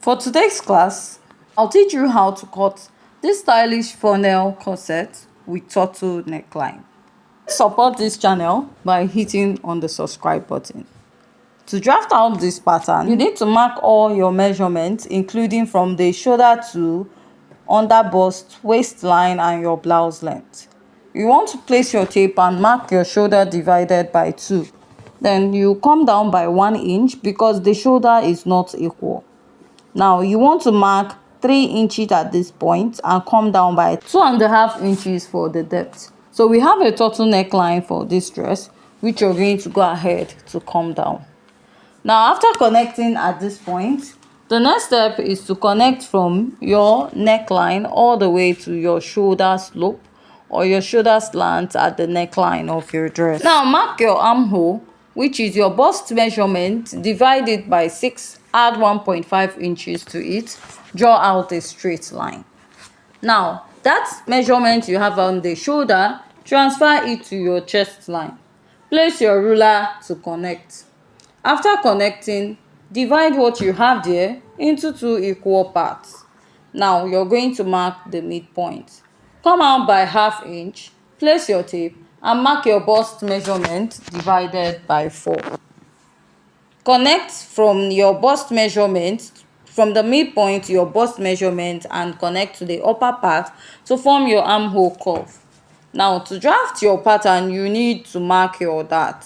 For today's class, I'll teach you how to cut this stylish funnel corset with turtle neckline. Support this channel by hitting on the subscribe button. To draft out this pattern, you need to mark all your measurements, including from the shoulder to underbust, waistline, and your blouse length. You want to place your tape and mark your shoulder divided by 2. Then you come down by 1 inch because the shoulder is not equal. Now you want to mark 3 inches at this point and come down by 2.5 inches for the depth. So we have a turtle neckline for this dress, which you're going to go ahead to come down. Now after connecting at this point, the next step is to connect from your neckline all the way to your shoulder slope or your shoulder slant at the neckline of your dress. Now mark your armhole, which is your bust measurement, divide it by 6, add 1.5 inches to it, draw out a straight line. Now that measurement you have on the shoulder, transfer it to your chest line. Place your ruler to connect. After connecting, divide what you have there into 2 equal parts. Now you're going to mark the midpoint. Come out by 1/2 inch, place your tape, and mark your bust measurement divided by 4. Connect from your bust measurement, from the midpoint to your bust measurement, and connect to the upper part to form your armhole curve. Now to draft your pattern, you need to mark your dart.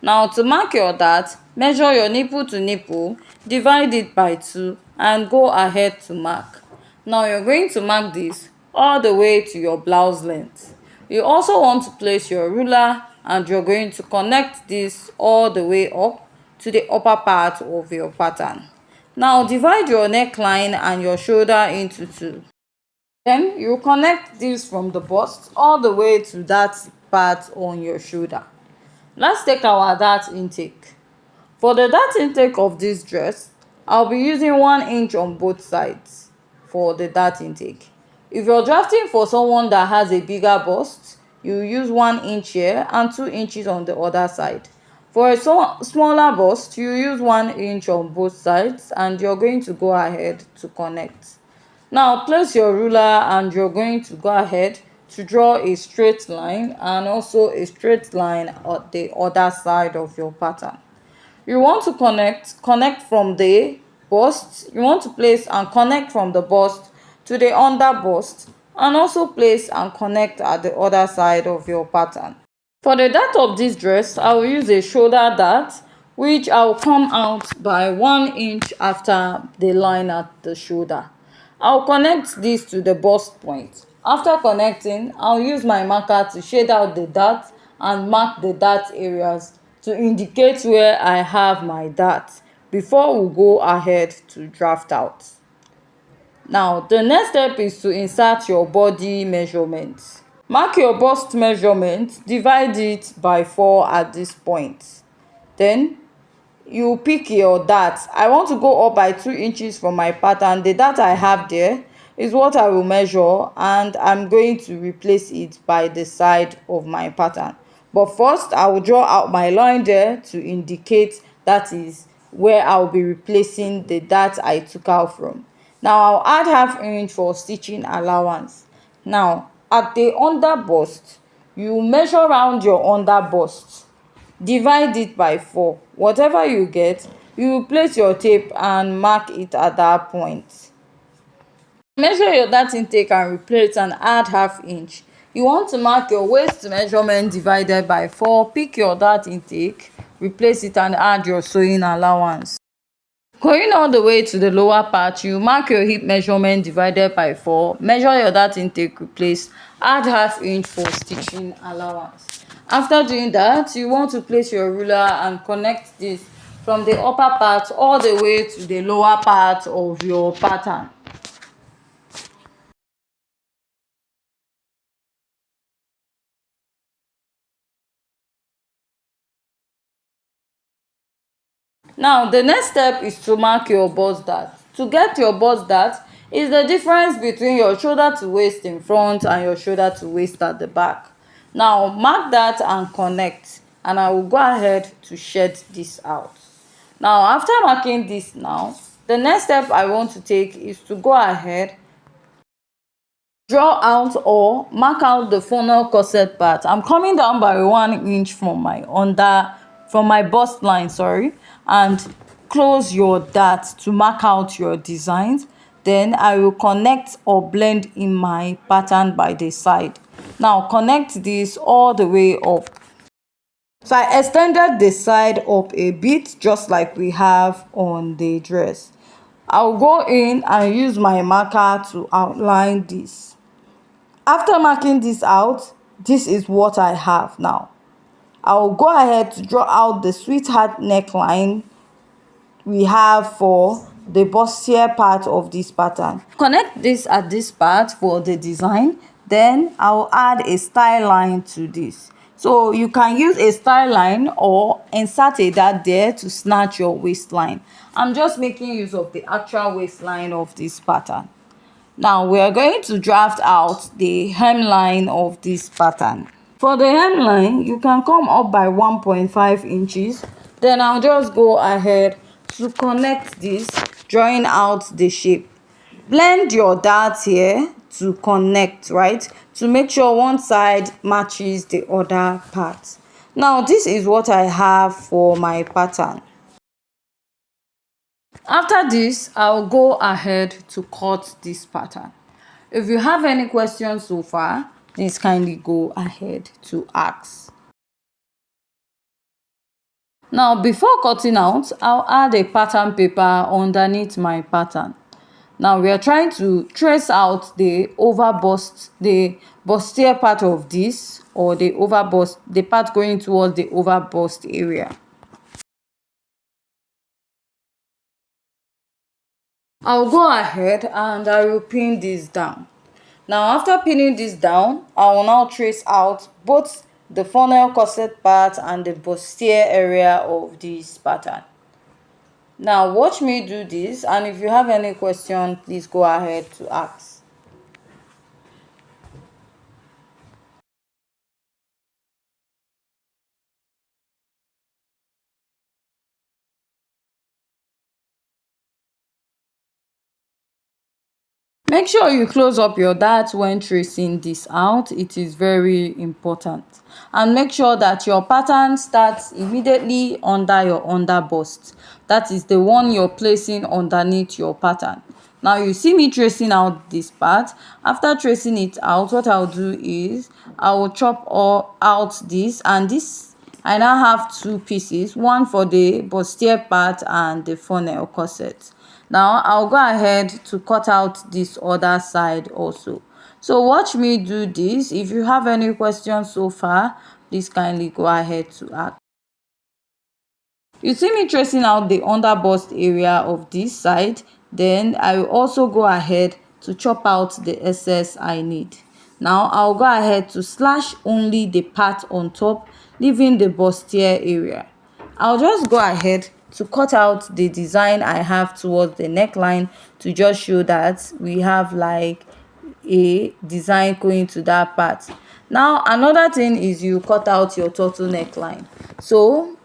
Now to mark your dart, measure your nipple to nipple, divide it by 2, and go ahead to mark. Now you're going to mark this all the way to your blouse length. You also want to place your ruler and you're going to connect this all the way up to the upper part of your pattern. Now divide your neckline and your shoulder into 2. Then you connect this from the bust all the way to that part on your shoulder. Let's take our dart intake. For the dart intake of this dress, I'll be using 1 inch on both sides for the dart intake. If you're drafting for someone that has a bigger bust, you use 1 inch here and 2 inches on the other side. For a smaller bust, you use 1 inch on both sides and you're going to go ahead to connect. Now place your ruler and you're going to go ahead to draw a straight line and also a straight line on the other side of your pattern. You want to connect from the bust. You want to place and connect from the bust to the underbust, and also place and connect at the other side of your pattern. For the dart of this dress, I will use a shoulder dart, which I will come out by 1 inch after the line at the shoulder. I'll connect this to the bust point. After connecting, I'll use my marker to shade out the dart and mark the dart areas to indicate where I have my dart before we go ahead to draft out. Now the next step is to insert your body measurement. Mark your bust measurement, divide it by 4 at this point. Then you pick your dart. I want to go up by 2 inches from my pattern. The dart I have there is what I will measure, and I'm going to replace it by the side of my pattern. But first, I will draw out my line there to indicate that is where I'll be replacing the dart I took out from. Now I'll add 1/2 inch for stitching allowance. Now at the underbust, you measure around your underbust, divide it by 4. Whatever you get, you place your tape and mark it at that point. Measure your dart intake and replace and add 1/2 inch. You want to mark your waist measurement divided by 4. Pick your dart intake, replace it, and add your sewing allowance. Going all the way to the lower part, you mark your hip measurement divided by 4. Measure your dart intake, replace, add 1/2 inch for stitching allowance. After doing that, you want to place your ruler and connect this from the upper part all the way to the lower part of your pattern. Now the next step is to mark your bust dart. To get your bust dart is the difference between your shoulder to waist in front and your shoulder to waist at the back. Now mark that and connect, and I will go ahead to shed this out. Now after marking this, now The next step I want to take is to go ahead, draw out or mark out the funnel corset part. I'm coming down by 1 inch from my bust line, and close your dart to mark out your designs. Then I will connect or blend in my pattern by the side. Now connect this all the way up. So I extended the side up a bit, just like we have on the dress. I'll go in and use my marker to outline this. After marking this out, this is what I have now. I'll go ahead to draw out the sweetheart neckline we have for the bustier part of this pattern. Connect this at this part for the design. Then I'll add a style line to this. So you can use a style line or insert a dart there to snatch your waistline. I'm just making use of the actual waistline of this pattern. Now we are going to draft out the hemline of this pattern. For the hemline, you can come up by 1.5 inches. Then I'll just go ahead to connect this, drawing out the shape. Blend your dart here to connect, right? To make sure one side matches the other part. Now this is what I have for my pattern. After this, I'll go ahead to cut this pattern. If you have any questions so far, please kindly go ahead to ask. Now before cutting out, I'll add a pattern paper underneath my pattern. Now we are trying to trace out the overbust, the bustier part of this, or the overbust, the part going towards the overbust area. I'll go ahead and I will pin this down. Now after pinning this down, I will now trace out both the funnel corset part and the bustier area of this pattern. Now watch me do this, and if you have any question, please go ahead to ask. Make sure you close up your dart when tracing this out. It is very important. And make sure that your pattern starts immediately under your underbust. That is the one you're placing underneath your pattern. Now you see me tracing out this part. After tracing it out, what I'll do is I will chop all out this, and this I now have two pieces, one for the bustier part and the funnel corset. Now I'll go ahead to cut out this other side also. So watch me do this. If you have any questions so far, please kindly go ahead to ask. You see me tracing out the underbust area of this side. Then I will also go ahead to chop out the excess I need. Now I'll go ahead to slash only the part on top, leaving the bustier area. I'll just go ahead to cut out the design I have towards the neckline to just show that we have like a design going to that part. Now another thing is you cut out your turtleneck line. So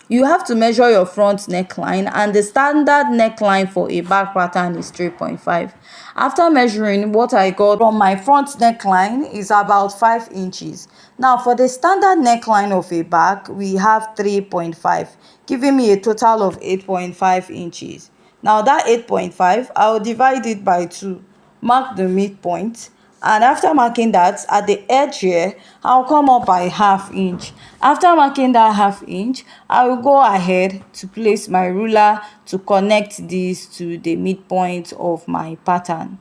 you have to measure your front neckline, and the standard neckline for a back pattern is 3.5. After measuring, what I got from my front neckline is about 5 inches. Now for the standard neckline of a back, we have 3.5, giving me a total of 8.5 inches. Now that 8.5, I'll divide it by 2, mark the midpoint, and after marking that at the edge here, I'll come up by ½ inch. After marking that ½ inch, I will go ahead to place my ruler to connect this to the midpoint of my pattern.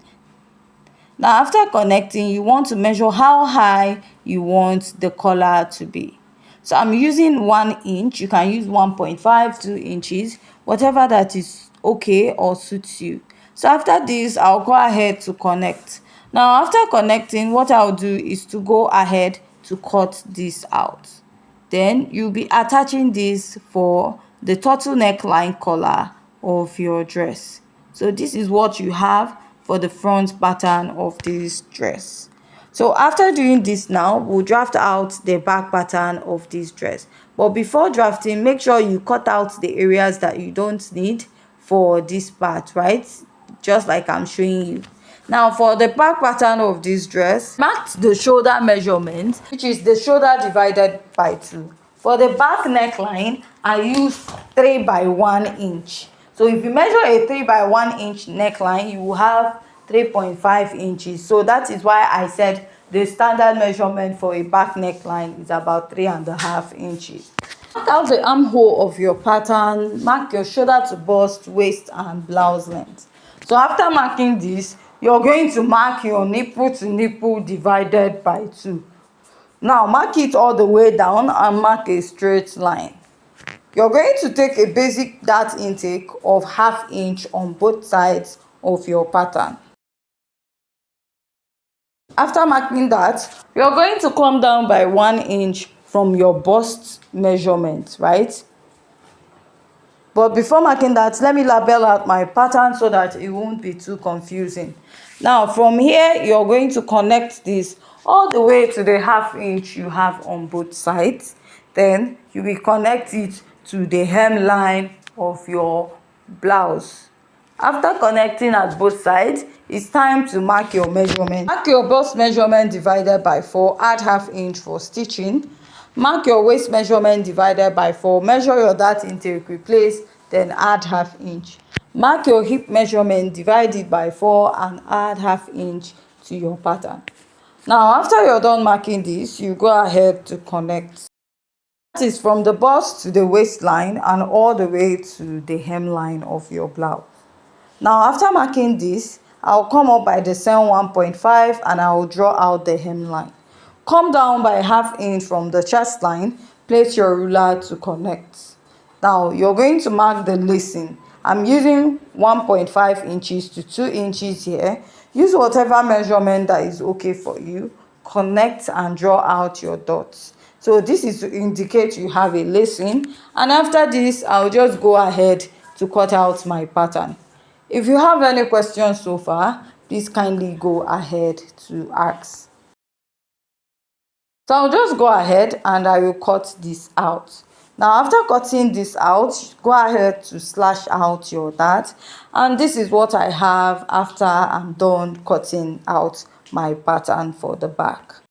Now after connecting, you want to measure how high you want the collar to be. So I'm using 1 inch. You can use 1.5, 2 inches, whatever that is okay or suits you. So after this, I'll go ahead to connect. Now after connecting, what I'll do is to go ahead to cut this out. Then you'll be attaching this for the turtleneck line collar of your dress. So this is what you have for the front pattern of this dress. So after doing this, now we'll draft out the back pattern of this dress. But before drafting, make sure you cut out the areas that you don't need for this part, right? Just like I'm showing you. Now for the back pattern of this dress, marked the shoulder measurement, which is the shoulder divided by 2. For the back neckline, I use 3 by 1 inch. So if you measure a 3 by 1 inch neckline, you will have 3.5 inches. So that is why I said the standard measurement for a back neckline is about 3.5 inches. Mark out the armhole of your pattern, mark your shoulder to bust, waist and blouse length. So after marking this, you're going to mark your nipple to nipple divided by 2. Now mark it all the way down and mark a straight line. You're going to take a basic dart intake of 1/2 inch on both sides of your pattern. After marking that, you're going to come down by 1 inch from your bust measurement, right? But before marking that, let me label out my pattern so that it won't be too confusing. Now from here, you're going to connect this all the way to the 1/2 inch you have on both sides. Then you will connect it to the hemline of your blouse. After connecting at both sides, it's time to mark your measurement. Mark your bust measurement divided by 4, add 1/2 inch for stitching. Mark your waist measurement divided by 4, measure your dart intake, replace, then add 1/2 inch. Mark your hip measurement, divide it by 4 and add 1/2 inch to your pattern. Now after you're done marking this, you go ahead to connect. That is from the bust to the waistline and all the way to the hemline of your blouse. Now after marking this, I'll come up by the seam 1.5 and I will draw out the hemline. Come down by 1/2 inch from the chest line, place your ruler to connect. Now you're going to mark the lacing. I'm using 1.5 inches to 2 inches here. Use whatever measurement that is okay for you. Connect and draw out your dots. So this is to indicate you have a lacing, and after this I'll just go ahead to cut out my pattern. If you have any questions so far, please kindly go ahead to ask. So I'll just go ahead and I will cut this out. Now after cutting this out, go ahead to slash out your dart, and this is what I have after I'm done cutting out my pattern for the back.